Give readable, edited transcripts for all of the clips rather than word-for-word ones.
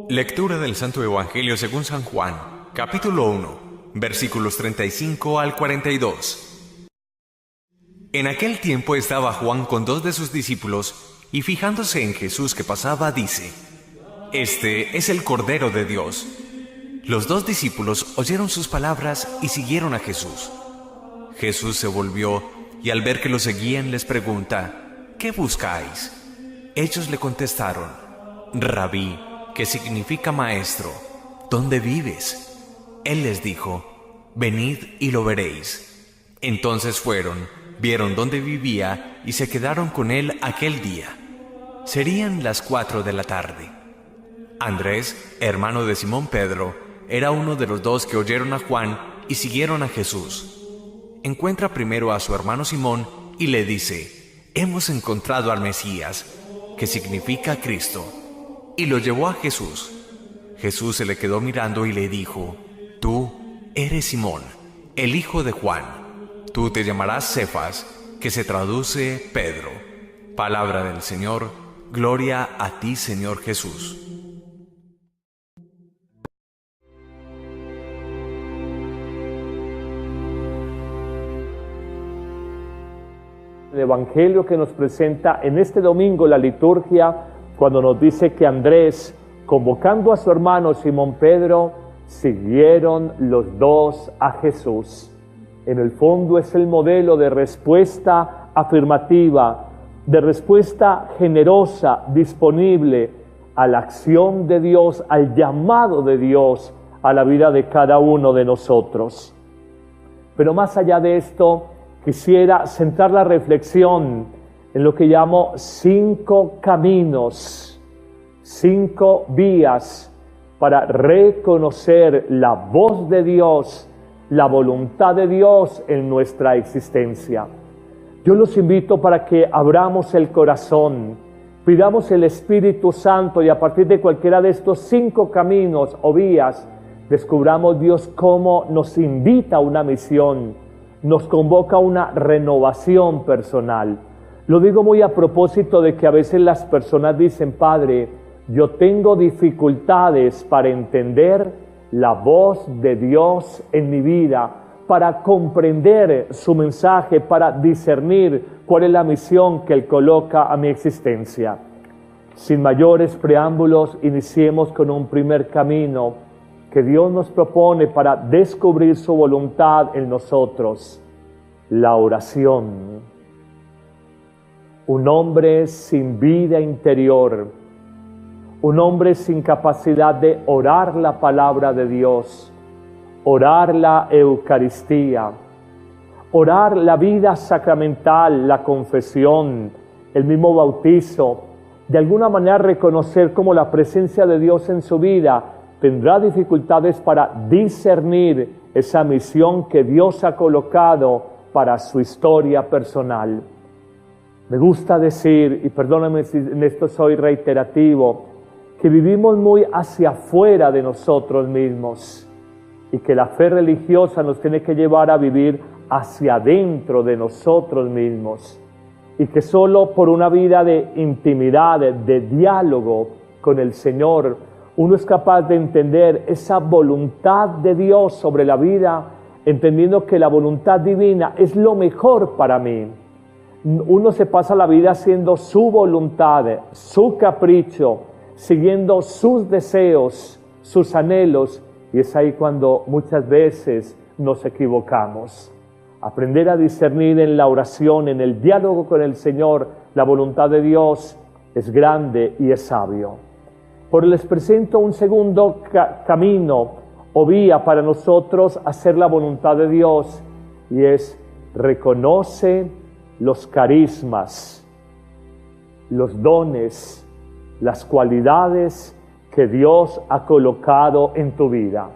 Lectura del Santo Evangelio según San Juan, capítulo 1, versículos 35 al 42. En aquel tiempo estaba Juan con 2 de sus discípulos, y fijándose en Jesús que pasaba, dice: Este es el Cordero de Dios. Los 2 discípulos oyeron sus palabras y siguieron a Jesús. Jesús se volvió y al ver que lo seguían les pregunta: ¿Qué buscáis? Ellos le contestaron: Rabí, que significa maestro, ¿dónde vives? Él les dijo: Venid y lo veréis. Entonces fueron, vieron dónde vivía y se quedaron con él aquel día. Serían las 4 de la tarde. Andrés, hermano de Simón Pedro, era uno de los 2 que oyeron a Juan y siguieron a Jesús. Encuentra primero a su hermano Simón y le dice: Hemos encontrado al Mesías, que significa Cristo. Y lo llevó a Jesús. Jesús se le quedó mirando y le dijo: Tú eres Simón, el hijo de Juan. Tú te llamarás Cefas, que se traduce Pedro. Palabra del Señor. Gloria a ti, Señor Jesús. El Evangelio que nos presenta en este domingo la liturgia, cuando nos dice que Andrés, convocando a su hermano Simón Pedro, siguieron los 2 a Jesús. En el fondo es el modelo de respuesta afirmativa, de respuesta generosa, disponible a la acción de Dios, al llamado de Dios a la vida de cada uno de nosotros. Pero más allá de esto, quisiera centrar la reflexión en lo que llamo 5 caminos, 5 vías para reconocer la voz de Dios, la voluntad de Dios en nuestra existencia. Yo los invito para que abramos el corazón, pidamos el Espíritu Santo y a partir de cualquiera de estos 5 caminos o vías, descubramos Dios cómo nos invita a una misión, nos convoca a una renovación personal. Lo digo muy a propósito de que a veces las personas dicen: Padre, yo tengo dificultades para entender la voz de Dios en mi vida, para comprender su mensaje, para discernir cuál es la misión que Él coloca a mi existencia. Sin mayores preámbulos, iniciemos con un primer camino que Dios nos propone para descubrir su voluntad en nosotros: la oración. Un hombre sin vida interior, un hombre sin capacidad de orar la palabra de Dios, orar la Eucaristía, orar la vida sacramental, la confesión, el mismo bautizo, de alguna manera reconocer como la presencia de Dios en su vida, tendrá dificultades para discernir esa misión que Dios ha colocado para su historia personal. Me gusta decir, y perdóname si en esto soy reiterativo, que vivimos muy hacia afuera de nosotros mismos y que la fe religiosa nos tiene que llevar a vivir hacia adentro de nosotros mismos y que solo por una vida de intimidad, de diálogo con el Señor, uno es capaz de entender esa voluntad de Dios sobre la vida, entendiendo que la voluntad divina es lo mejor para mí. Uno se pasa la vida haciendo su voluntad, su capricho, siguiendo sus deseos, sus anhelos, y es ahí cuando muchas veces nos equivocamos. Aprender a discernir en la oración, en el diálogo con el Señor, la voluntad de Dios es grande y es sabio. Por les presento un segundo camino o vía para nosotros hacer la voluntad de Dios, y es: reconoce los carismas, los dones, las cualidades que Dios ha colocado en tu vida.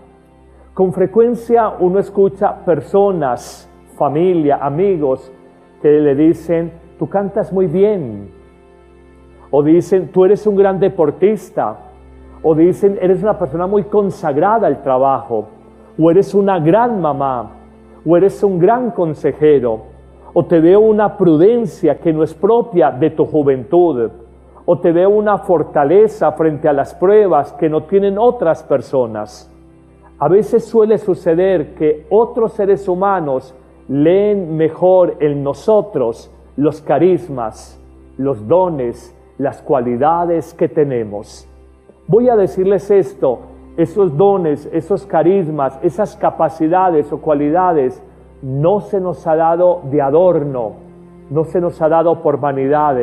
Con frecuencia uno escucha personas, familia, amigos, que le dicen: tú cantas muy bien, o dicen: tú eres un gran deportista, o dicen: eres una persona muy consagrada al trabajo, o eres una gran mamá, o eres un gran consejero, o te veo una prudencia que no es propia de tu juventud, o te veo una fortaleza frente a las pruebas que no tienen otras personas. A veces suele suceder que otros seres humanos leen mejor en nosotros los carismas, los dones, las cualidades que tenemos. Voy a decirles esto, esos dones, esos carismas, esas capacidades o cualidades no se nos ha dado de adorno, no se nos ha dado por vanidad.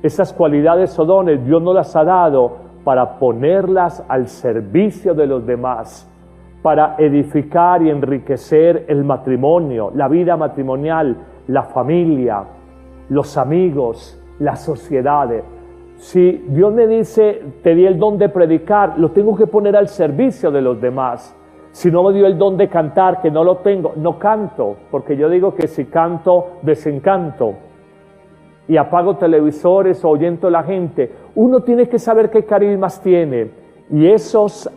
Esas cualidades o dones Dios nos las ha dado para ponerlas al servicio de los demás, para edificar y enriquecer el matrimonio, la vida matrimonial, la familia, los amigos, la sociedad. Si Dios me dice, te di el don de predicar, lo tengo que poner al servicio de los demás. Si no me dio el don de cantar, que no lo tengo, no canto, porque yo digo que si canto, desencanto. Y apago televisores o ahuyento a la gente. Uno tiene que saber qué carismas tiene. Y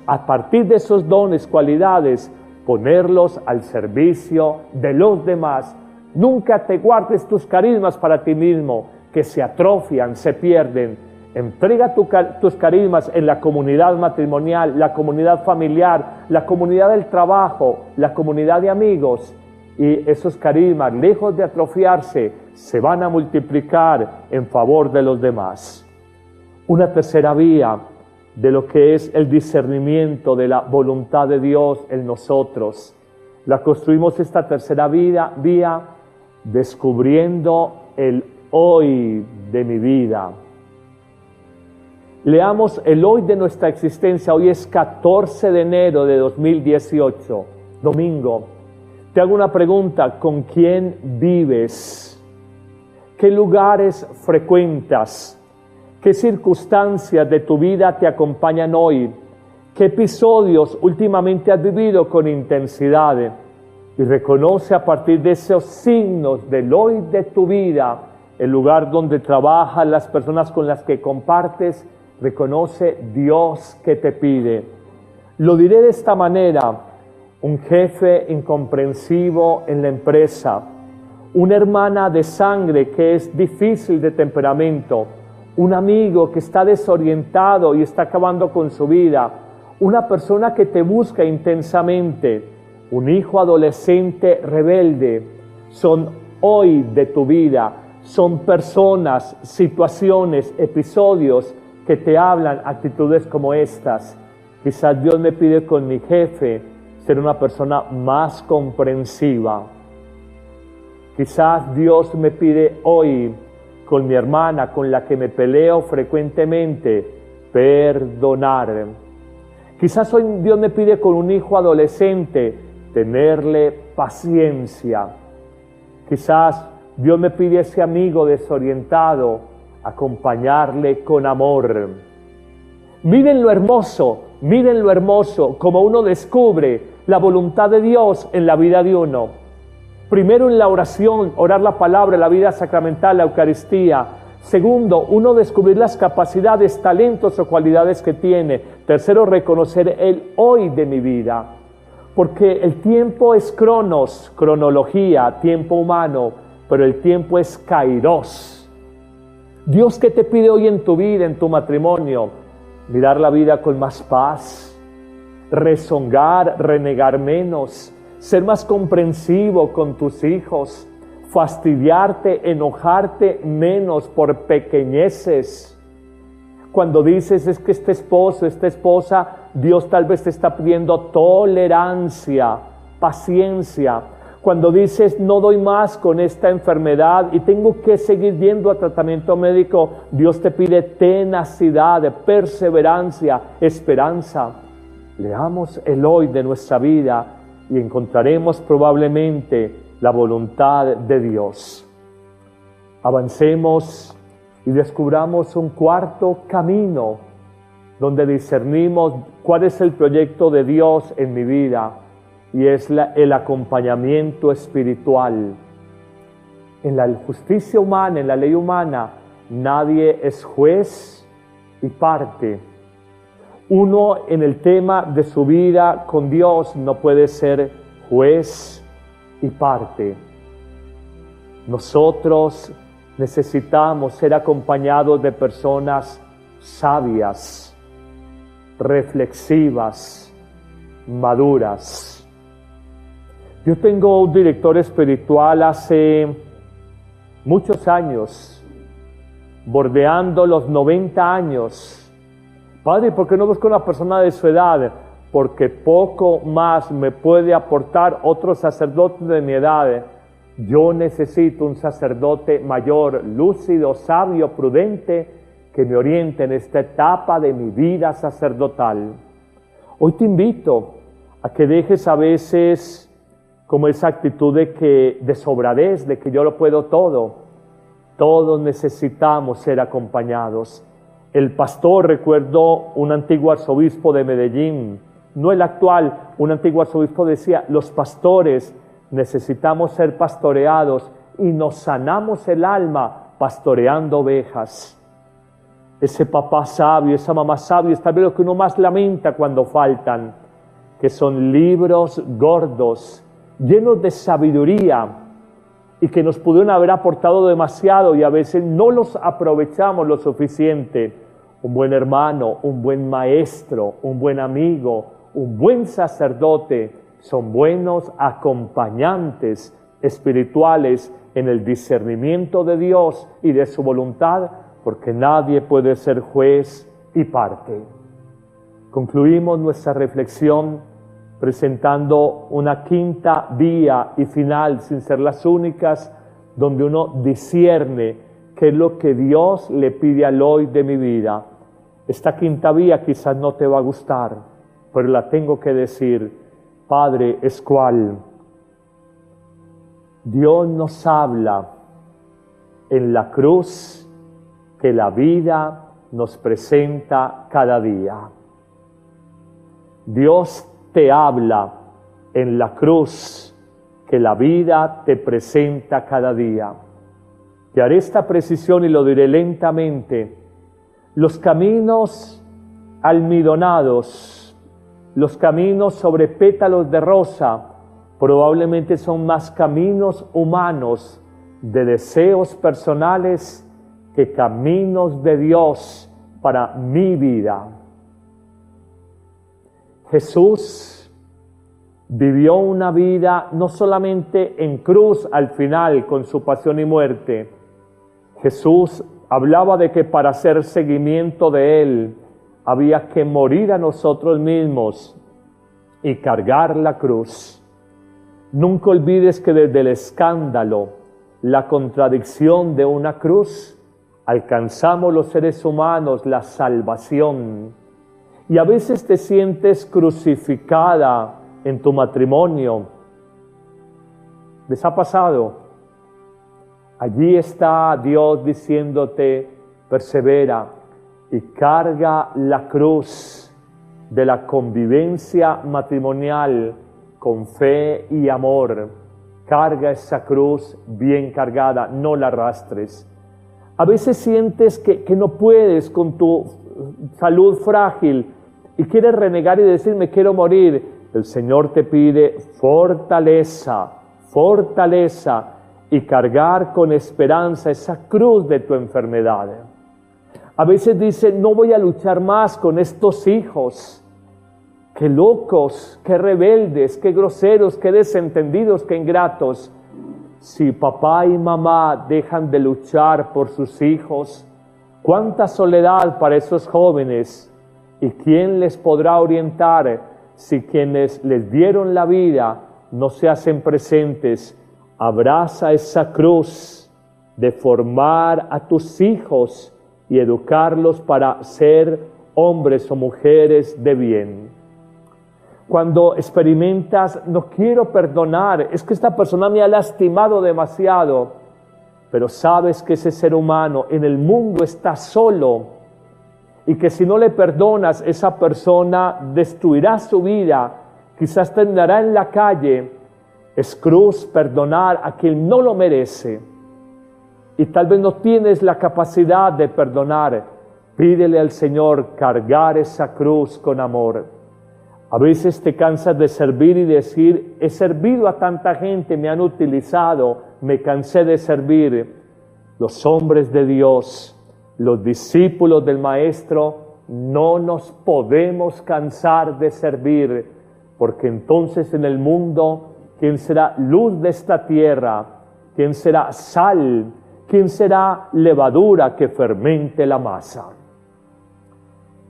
a partir de esos dones, cualidades, ponerlos al servicio de los demás. Nunca te guardes tus carismas para ti mismo, que se atrofian, se pierden. Entrega tus carismas en la comunidad matrimonial, la comunidad familiar, la comunidad del trabajo, la comunidad de amigos. Y esos carismas, lejos de atrofiarse, se van a multiplicar en favor de los demás. Una tercera vía de lo que es el discernimiento de la voluntad de Dios en nosotros. La construimos esta tercera vía descubriendo el hoy de mi vida. Leamos el hoy de nuestra existencia. Hoy es 14 de enero de 2018, domingo. Te hago una pregunta: ¿con quién vives? ¿Qué lugares frecuentas? ¿Qué circunstancias de tu vida te acompañan hoy? ¿Qué episodios últimamente has vivido con intensidad? Y reconoce a partir de esos signos del hoy de tu vida, el lugar donde trabajas, las personas con las que compartes, reconoce Dios que te pide. Lo diré de esta manera: un jefe incomprensivo en la empresa, una hermana de sangre que es difícil de temperamento, un amigo que está desorientado y está acabando con su vida, una persona que te busca intensamente, un hijo adolescente rebelde. Son hoy de tu vida, son personas, situaciones, episodios que te hablan actitudes como estas. Quizás Dios me pide con mi jefe ser una persona más comprensiva. Quizás Dios me pide hoy con mi hermana con la que me peleo frecuentemente, perdonar. Quizás hoy Dios me pide con un hijo adolescente tenerle paciencia. Quizás Dios me pide a ese amigo desorientado acompañarle con amor. Miren lo hermoso, como uno descubre la voluntad de Dios en la vida de uno. Primero en la oración, orar la palabra, la vida sacramental, la Eucaristía. Segundo, uno descubrir las capacidades, talentos o cualidades que tiene. Tercero, reconocer el hoy de mi vida. Porque el tiempo es cronos, cronología, tiempo humano, pero el tiempo es kairos. Dios, ¿qué te pide hoy en tu vida, en tu matrimonio? Mirar la vida con más paz, rezongar, renegar menos, ser más comprensivo con tus hijos, fastidiarte, enojarte menos por pequeñeces. Cuando dices es que este esposo, esta esposa, Dios tal vez te está pidiendo tolerancia, paciencia. Cuando dices no doy más con esta enfermedad y tengo que seguir yendo a tratamiento médico, Dios te pide tenacidad, perseverancia, esperanza. Leamos el hoy de nuestra vida y encontraremos probablemente la voluntad de Dios. Avancemos y descubramos un cuarto camino donde discernimos cuál es el proyecto de Dios en mi vida, y es el acompañamiento espiritual. En la justicia humana, en la ley humana, nadie es juez y parte. Uno en el tema de su vida con Dios no puede ser juez y parte. Nosotros necesitamos ser acompañados de personas sabias, reflexivas, maduras. Yo tengo un director espiritual hace muchos años, bordeando los 90 años. Padre, ¿por qué no busco una persona de su edad? Porque poco más me puede aportar otro sacerdote de mi edad. Yo necesito un sacerdote mayor, lúcido, sabio, prudente, que me oriente en esta etapa de mi vida sacerdotal. Hoy te invito a que dejes a veces como esa actitud de sobradez, de que yo lo puedo todo. Todos necesitamos ser acompañados. El pastor, recuerdo un antiguo arzobispo de Medellín, no el actual, un antiguo arzobispo decía, los pastores necesitamos ser pastoreados y nos sanamos el alma pastoreando ovejas. Ese papá sabio, esa mamá sabia, es tal vez lo que uno más lamenta cuando faltan, que son libros gordos, llenos de sabiduría, y que nos pudieron haber aportado demasiado y a veces no los aprovechamos lo suficiente. Un buen hermano, un buen maestro, un buen amigo, un buen sacerdote son buenos acompañantes espirituales en el discernimiento de Dios y de su voluntad, porque nadie puede ser juez y parte. Concluimos nuestra reflexión presentando una quinta vía y final, sin ser las únicas, donde uno discierne qué es lo que Dios le pide al hoy de mi vida. Esta quinta vía quizás no te va a gustar, pero la tengo que decir. Padre, es cual Dios nos habla en la cruz que la vida nos presenta cada día. Dios te habla en la cruz que la vida te presenta cada día. Te haré esta precisión y lo diré lentamente. Los caminos almidonados, los caminos sobre pétalos de rosa, probablemente son más caminos humanos de deseos personales que caminos de Dios para mi vida. Jesús vivió una vida no solamente en cruz al final con su pasión y muerte. Jesús hablaba de que para hacer seguimiento de Él había que morir a nosotros mismos y cargar la cruz. Nunca olvides que desde el escándalo, la contradicción de una cruz, alcanzamos los seres humanos la salvación. Y a veces te sientes crucificada en tu matrimonio. ¿Les ha pasado? Allí está Dios diciéndote, persevera y carga la cruz de la convivencia matrimonial con fe y amor. Carga esa cruz bien cargada, no la arrastres. A veces sientes que no puedes con tu salud frágil y quieres renegar y decir me quiero morir. El Señor te pide fortaleza, fortaleza y cargar con esperanza esa cruz de tu enfermedad. A veces dice no voy a luchar más con estos hijos. Qué locos, qué rebeldes, qué groseros, qué desentendidos, qué ingratos. Si papá y mamá dejan de luchar por sus hijos, cuánta soledad para esos jóvenes. ¿Y quién les podrá orientar si quienes les dieron la vida no se hacen presentes? Abraza esa cruz de formar a tus hijos y educarlos para ser hombres o mujeres de bien. Cuando experimentas, no quiero perdonar, es que esta persona me ha lastimado demasiado, pero sabes que ese ser humano en el mundo está solo y que si no le perdonas, esa persona destruirá su vida, quizás terminará en la calle. Es cruz perdonar a quien no lo merece y tal vez no tienes la capacidad de perdonar. Pídele al Señor cargar esa cruz con amor. A veces te cansas de servir y decir, he servido a tanta gente, me han utilizado, me cansé de servir. Los hombres de Dios los discípulos del Maestro, no nos podemos cansar de servir, porque entonces en el mundo, ¿quién será luz de esta tierra? ¿Quién será sal? ¿Quién será levadura que fermente la masa?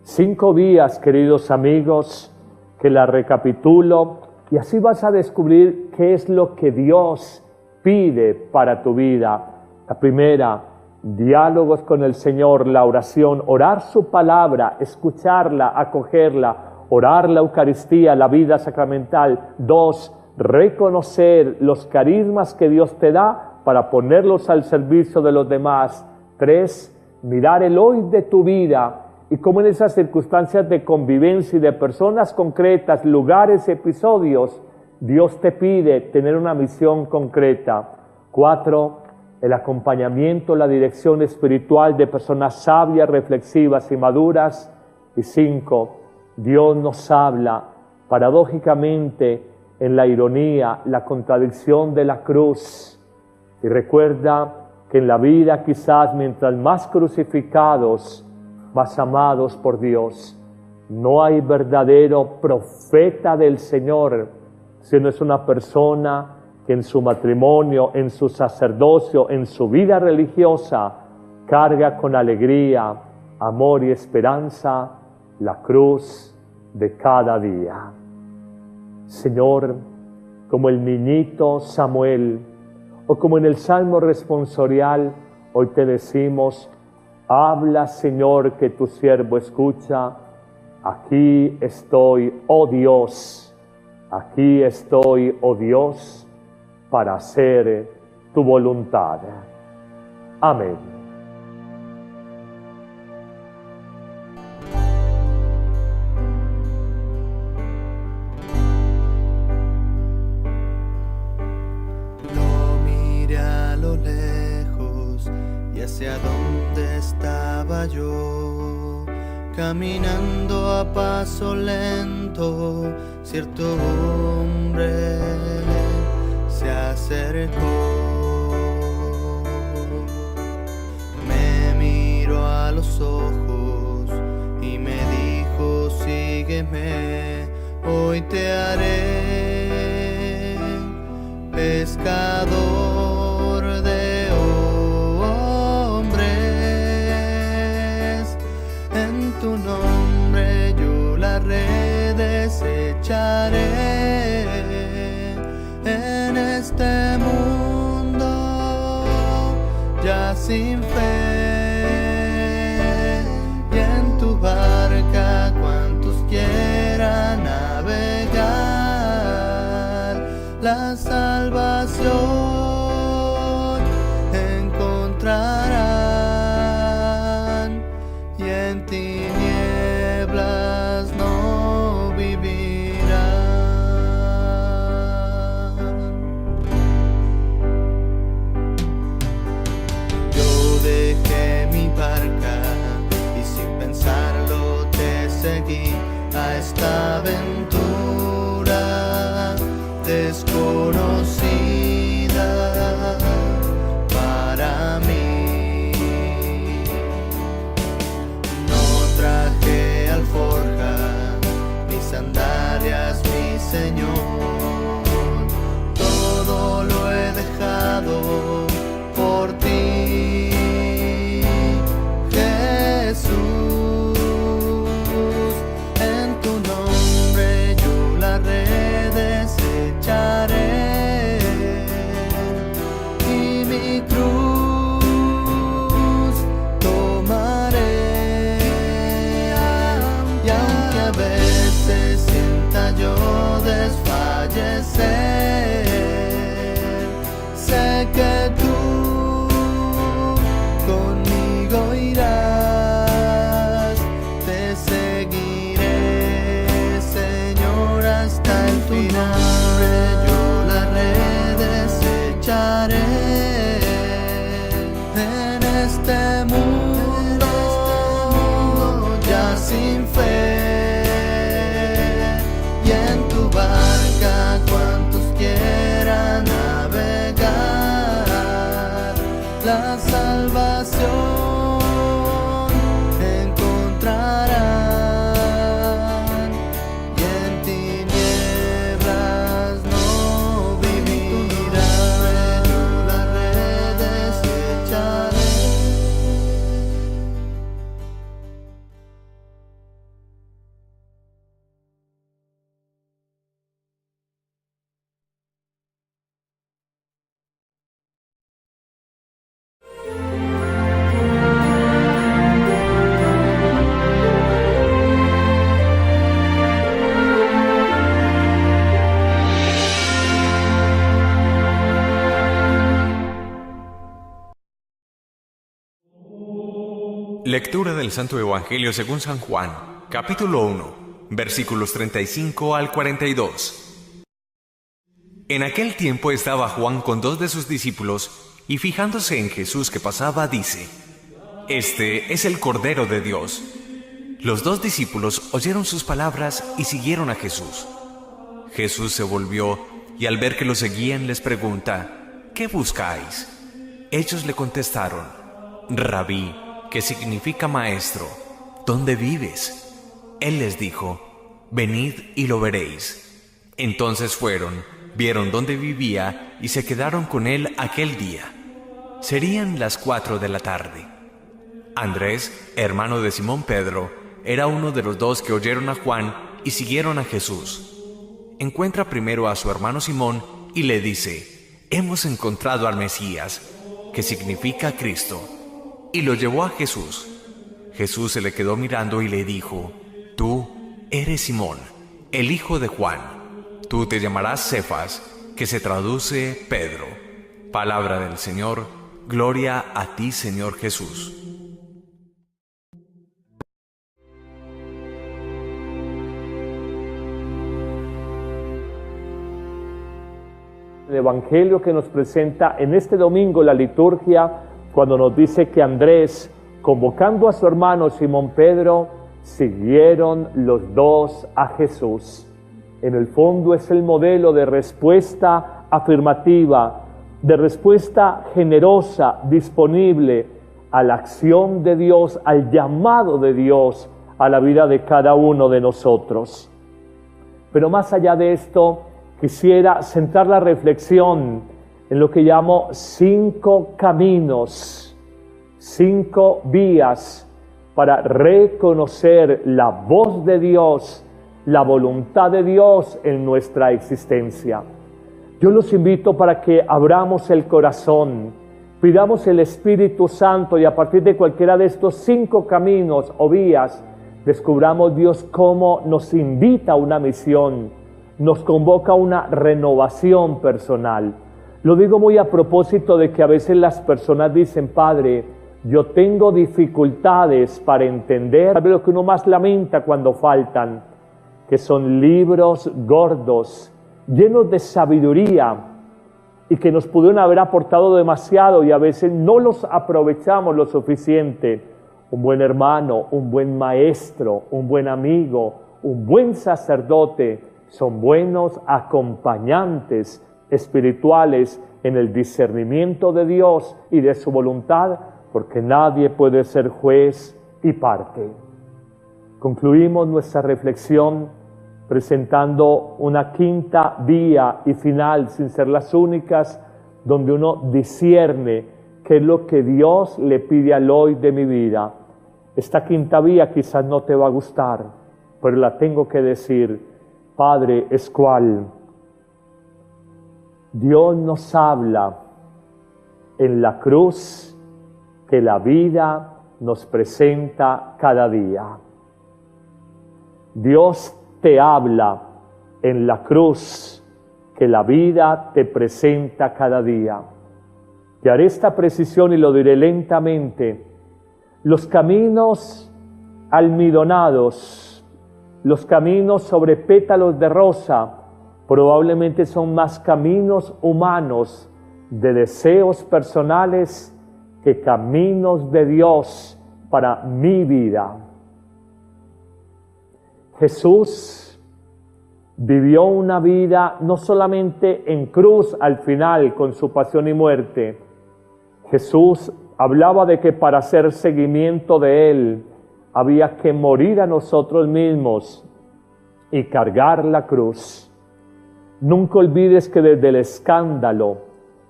5 vías, queridos amigos, que la recapitulo, y así vas a descubrir qué es lo que Dios pide para tu vida. La primera, diálogos con el Señor, la oración, orar su palabra, escucharla, acogerla, orar la Eucaristía, la vida sacramental. 2, reconocer los carismas que Dios te da para ponerlos al servicio de los demás. 3, mirar el hoy de tu vida y cómo en esas circunstancias de convivencia y de personas concretas, lugares, episodios, Dios te pide tener una misión concreta. 4, el acompañamiento, la dirección espiritual de personas sabias, reflexivas y maduras. Y 5, Dios nos habla paradójicamente en la ironía, la contradicción de la cruz. Y recuerda que en la vida quizás mientras más crucificados, más amados por Dios. No hay verdadero profeta del Señor, sino es una persona que en su matrimonio, en su sacerdocio, en su vida religiosa, carga con alegría, amor y esperanza la cruz de cada día. Señor, como el niñito Samuel, o como en el Salmo responsorial, hoy te decimos: habla, Señor, que tu siervo escucha. Aquí estoy, oh Dios, aquí estoy, oh Dios, para hacer tu voluntad. Amén. Lo miré a lo lejos y hacia dónde estaba yo, caminando a paso lento, cierto hombre se acercó. Me miró a los ojos y me dijo: sígueme, hoy te haré pescador de hombres. En tu nombre yo las redes echaré. En este mundo ya sin fe, y en tu barca cuantos quieran navegar, la salvación encontrarán, y en tinieblas no vivirán. Yo dejé mi barca y sin pensarlo te seguí a esta aventura desconocida para mí. No traje alforja ni sandalias, mi Señor, todo lo he dejado por ti, Jesús. En tu nombre yo las redes echaré y mi cruz tomaré. Y aunque a veces sienta yo desfallecer, sé que tú conmigo irás. Te seguiré, Señor, hasta el final. Yo las redes echaré. En este mundo ya sin fe, y en tu barca cuantos quieran navegar, la salvación Lectura del Santo Evangelio según San Juan, capítulo 1, versículos 35 al 42. En aquel tiempo estaba Juan con 2 de sus discípulos, y fijándose en Jesús que pasaba, dice: Este es el Cordero de Dios. Los 2 discípulos oyeron sus palabras y siguieron a Jesús. Jesús se volvió y al ver que lo seguían les pregunta: ¿Qué buscáis? Ellos le contestaron: Rabí, que significa maestro, ¿dónde vives? Él les dijo: Venid y lo veréis. Entonces fueron, vieron dónde vivía y se quedaron con él aquel día. Serían las 4 de la tarde. Andrés, hermano de Simón Pedro, era uno de los 2 que oyeron a Juan y siguieron a Jesús. Encuentra primero a su hermano Simón y le dice: Hemos encontrado al Mesías, que significa Cristo, y lo llevó a Jesús. Jesús se le quedó mirando y le dijo: Tú eres Simón, el hijo de Juan. Tú te llamarás Cefas, que se traduce Pedro. Palabra del Señor. Gloria a ti, Señor Jesús. El Evangelio que nos presenta en este domingo la liturgia, cuando nos dice que Andrés, convocando a su hermano Simón Pedro, siguieron los 2 a Jesús. En el fondo es el modelo de respuesta afirmativa, de respuesta generosa, disponible a la acción de Dios, al llamado de Dios a la vida de cada uno de nosotros. Pero más allá de esto, quisiera centrar la reflexión en lo que llamo 5 caminos, 5 vías para reconocer la voz de Dios, la voluntad de Dios en nuestra existencia. Yo los invito para que abramos el corazón, pidamos el Espíritu Santo y a partir de cualquiera de estos 5 caminos o vías, descubramos Dios cómo nos invita a una misión, nos convoca a una renovación personal. Lo digo muy a propósito de que a veces las personas dicen: Padre, yo tengo dificultades para entender lo que uno más lamenta cuando faltan, que son libros gordos, llenos de sabiduría y que nos pudieron haber aportado demasiado y a veces no los aprovechamos lo suficiente. Un buen hermano, un buen maestro, un buen amigo, un buen sacerdote son buenos acompañantes espirituales en el discernimiento de Dios y de su voluntad, porque nadie puede ser juez y parte. Concluimos nuestra reflexión presentando una 5ª vía y final, sin ser las únicas, donde uno discierne qué es lo que Dios le pide al hoy de mi vida. Esta 5ª vía quizás no te va a gustar, pero la tengo que decir. Padre, es cual Dios nos habla en la cruz que la vida nos presenta cada día. Dios te habla en la cruz que la vida te presenta cada día. Te haré esta precisión y lo diré lentamente. Los caminos almidonados, los caminos sobre pétalos de rosa, probablemente son más caminos humanos de deseos personales que caminos de Dios para mi vida. Jesús vivió una vida no solamente en cruz al final con su pasión y muerte. Jesús hablaba de que para hacer seguimiento de Él había que morir a nosotros mismos y cargar la cruz. Nunca olvides que desde el escándalo,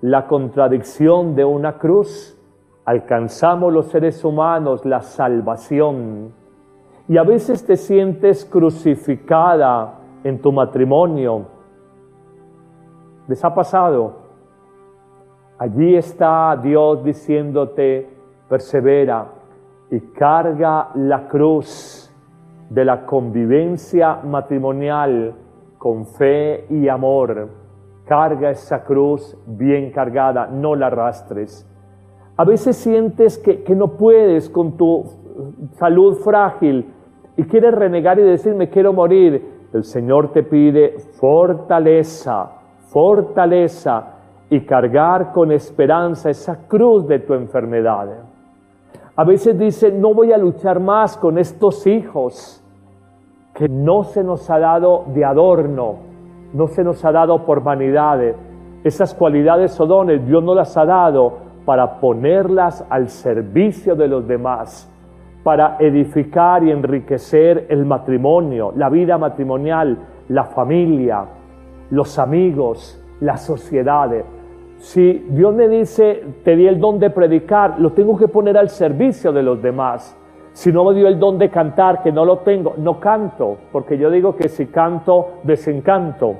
la contradicción de una cruz, alcanzamos los seres humanos la salvación. Y a veces te sientes crucificada en tu matrimonio. ¿Les ha pasado? Allí está Dios diciéndote: persevera y carga la cruz de la convivencia matrimonial con fe y amor. Carga esa cruz bien cargada, no la arrastres. A veces sientes que no puedes con tu salud frágil y quieres renegar y decir me quiero morir, el Señor te pide fortaleza, fortaleza y cargar con esperanza esa cruz de tu enfermedad. A veces dice, no voy a luchar más con estos hijos que no se nos ha dado de adorno, no se nos ha dado por vanidad. Esas cualidades o dones Dios nos las ha dado para ponerlas al servicio de los demás, para edificar y enriquecer el matrimonio, la vida matrimonial, la familia, los amigos, la sociedad. Si Dios me dice, te di el don de predicar, lo tengo que poner al servicio de los demás. Si no me dio el don de cantar, que no lo tengo, no canto, porque yo digo que si canto, desencanto.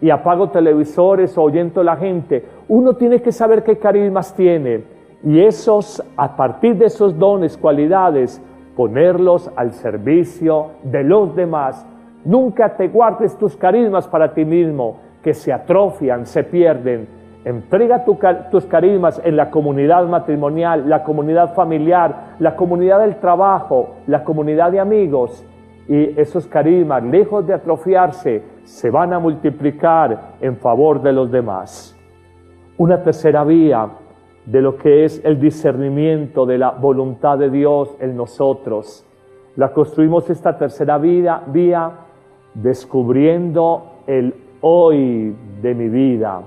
Y apago televisores o oyento a la gente. Uno tiene que saber qué carismas tiene. Y esos, a partir de esos dones, cualidades, ponerlos al servicio de los demás. Nunca te guardes tus carismas para ti mismo, que se atrofian, se pierden. Entrega tus carismas en la comunidad matrimonial, la comunidad familiar, la comunidad del trabajo, la comunidad de amigos. Y esos carismas, lejos de atrofiarse, se van a multiplicar en favor de los demás. Una tercera vía de lo que es el discernimiento de la voluntad de Dios en nosotros. La construimos esta tercera vía descubriendo el hoy de mi vida.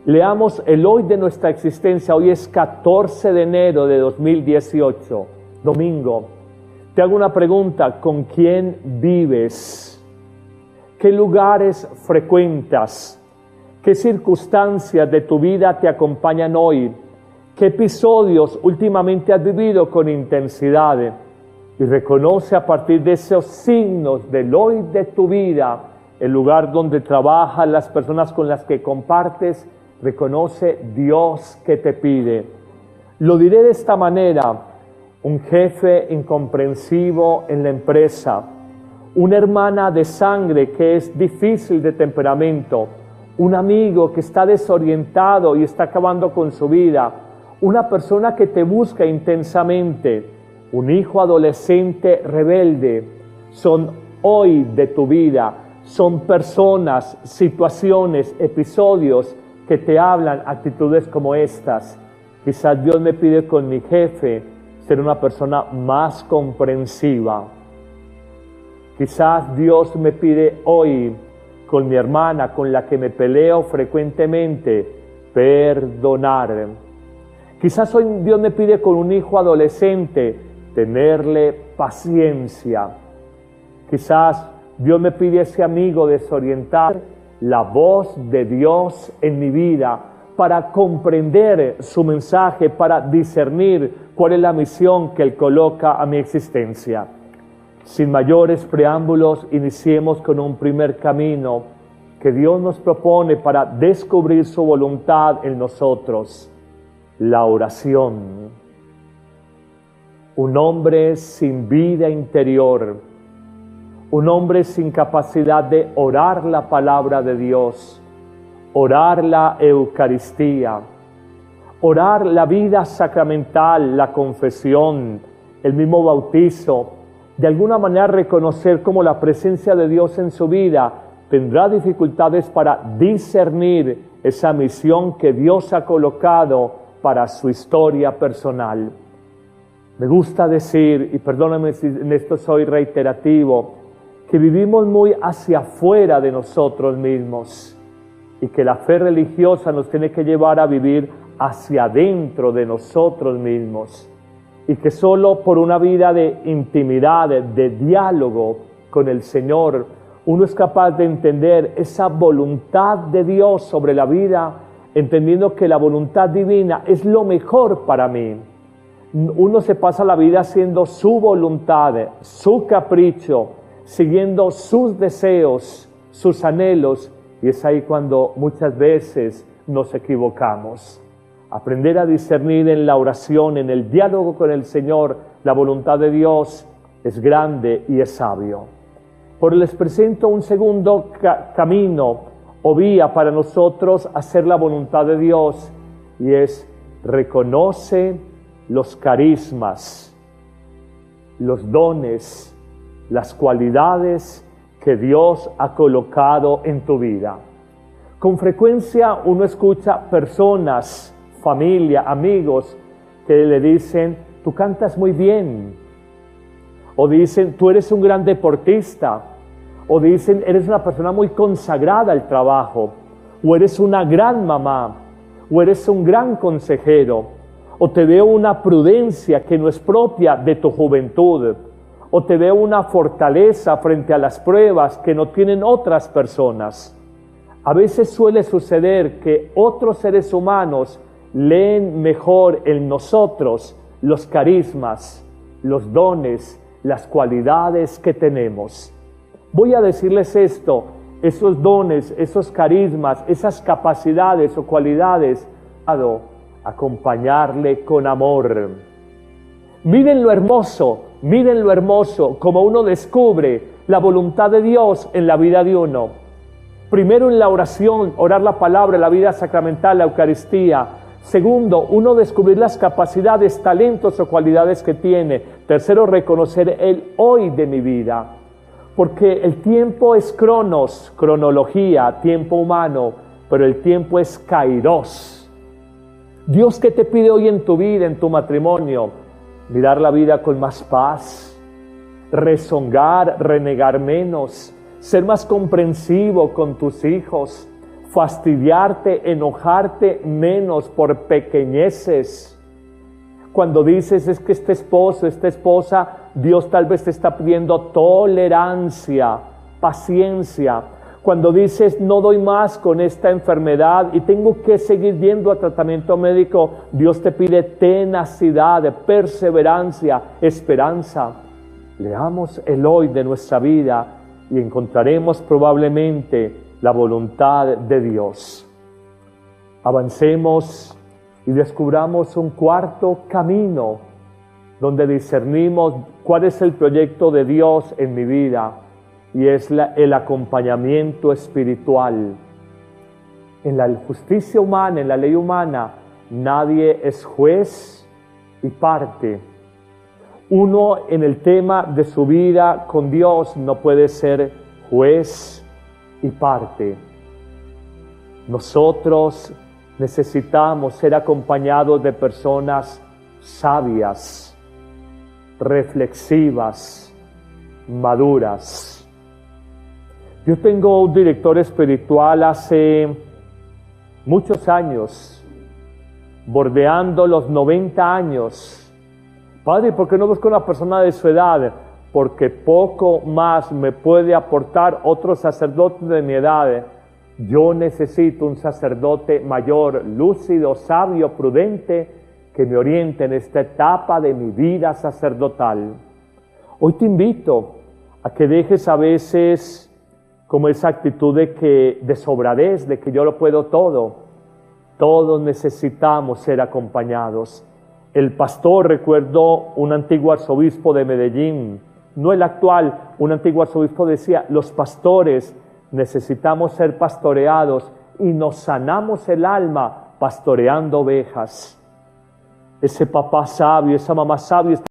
Leamos el hoy de nuestra existencia. Hoy es 14 de enero de 2018, domingo. Te hago una pregunta, ¿con quién vives? ¿Qué lugares frecuentas? ¿Qué circunstancias de tu vida te acompañan hoy? ¿Qué episodios últimamente has vivido con intensidad? Y reconoce a partir de esos signos del hoy de tu vida, el lugar donde trabajas, las personas con las que compartes, reconoce Dios que te pide. Lo diré de esta manera: un jefe incomprensivo en la empresa, una hermana de sangre que es difícil de temperamento, un amigo que está desorientado y está acabando con su vida, una persona que te busca intensamente, un hijo adolescente rebelde. Son hoy de tu vida, son personas, situaciones, episodios que te hablan actitudes como estas. Quizás Dios me pide con mi jefe ser una persona más comprensiva. Quizás Dios me pide hoy con mi hermana con la que me peleo frecuentemente, perdonar. Quizás hoy Dios me pide con un hijo adolescente tenerle paciencia. Quizás Dios me pide a ese amigo desorientar la voz de Dios en mi vida para comprender su mensaje, para discernir cuál es la misión que Él coloca a mi existencia. Sin mayores preámbulos, iniciemos con un primer camino que Dios nos propone para descubrir su voluntad en nosotros: la oración. Un hombre sin vida interior, un hombre sin capacidad de orar la palabra de Dios, orar la Eucaristía, orar la vida sacramental, la confesión, el mismo bautizo, de alguna manera reconocer como la presencia de Dios en su vida, tendrá dificultades para discernir esa misión que Dios ha colocado para su historia personal. Me gusta decir, y perdóname si en esto soy reiterativo, que vivimos muy hacia afuera de nosotros mismos y que la fe religiosa nos tiene que llevar a vivir hacia adentro de nosotros mismos y que solo por una vida de intimidad, de diálogo con el Señor, uno es capaz de entender esa voluntad de Dios sobre la vida, entendiendo que la voluntad divina es lo mejor para mí. Uno se pasa la vida haciendo su voluntad, su capricho, siguiendo sus deseos, sus anhelos, y es ahí cuando muchas veces nos equivocamos. Aprender a discernir en la oración, en el diálogo con el Señor, la voluntad de Dios es grande y es sabio. Por les presento un segundo camino o vía para nosotros hacer la voluntad de Dios, y es reconoce los carismas, los dones, las cualidades que Dios ha colocado en tu vida. Con frecuencia uno escucha personas, familia, amigos, que le dicen, tú cantas muy bien, o dicen, tú eres un gran deportista, o dicen, eres una persona muy consagrada al trabajo, o eres una gran mamá, o eres un gran consejero, o te veo una prudencia que no es propia de tu juventud, o te veo una fortaleza frente a las pruebas que no tienen otras personas. A veces suele suceder que otros seres humanos leen mejor en nosotros los carismas, los dones, las cualidades que tenemos. Voy a decirles esto, esos dones, esos carismas, esas capacidades o cualidades, acompañarle con amor. Miren lo hermoso, como uno descubre la voluntad de Dios en la vida de uno. Primero en la oración, orar la palabra, la vida sacramental, la Eucaristía. Segundo, uno descubrir las capacidades, talentos o cualidades que tiene. Tercero, reconocer el hoy de mi vida. Porque el tiempo es cronos, cronología, tiempo humano, pero el tiempo es kairos. Dios, ¿qué te pide hoy en tu vida, en tu matrimonio? Mirar la vida con más paz, rezongar, renegar menos, ser más comprensivo con tus hijos, fastidiarte, enojarte menos por pequeñeces. Cuando dices, es que este esposo, esta esposa, Dios tal vez te está pidiendo tolerancia, paciencia. Cuando dices, no doy más con esta enfermedad y tengo que seguir yendo a tratamiento médico, Dios te pide tenacidad, perseverancia, esperanza. Leamos el hoy de nuestra vida y encontraremos probablemente la voluntad de Dios. Avancemos y descubramos un cuarto camino donde discernimos cuál es el proyecto de Dios en mi vida, y es el acompañamiento espiritual. En la justicia humana, en la ley humana, nadie es juez y parte. Uno en el tema de su vida con Dios no puede ser juez y parte. Nosotros necesitamos ser acompañados de personas sabias, reflexivas, maduras. Yo tengo un director espiritual hace muchos años, bordeando los 90 años. Padre, ¿por qué no busco una persona de su edad? Porque poco más me puede aportar otro sacerdote de mi edad. Yo necesito un sacerdote mayor, lúcido, sabio, prudente, que me oriente en esta etapa de mi vida sacerdotal. Hoy te invito a que dejes a veces como esa actitud de sobradez, de que yo lo puedo todo. Todos necesitamos ser acompañados. El pastor, recuerdo un antiguo arzobispo de Medellín, no el actual, un antiguo arzobispo decía, los pastores necesitamos ser pastoreados y nos sanamos el alma pastoreando ovejas. Ese papá sabio, esa mamá sabia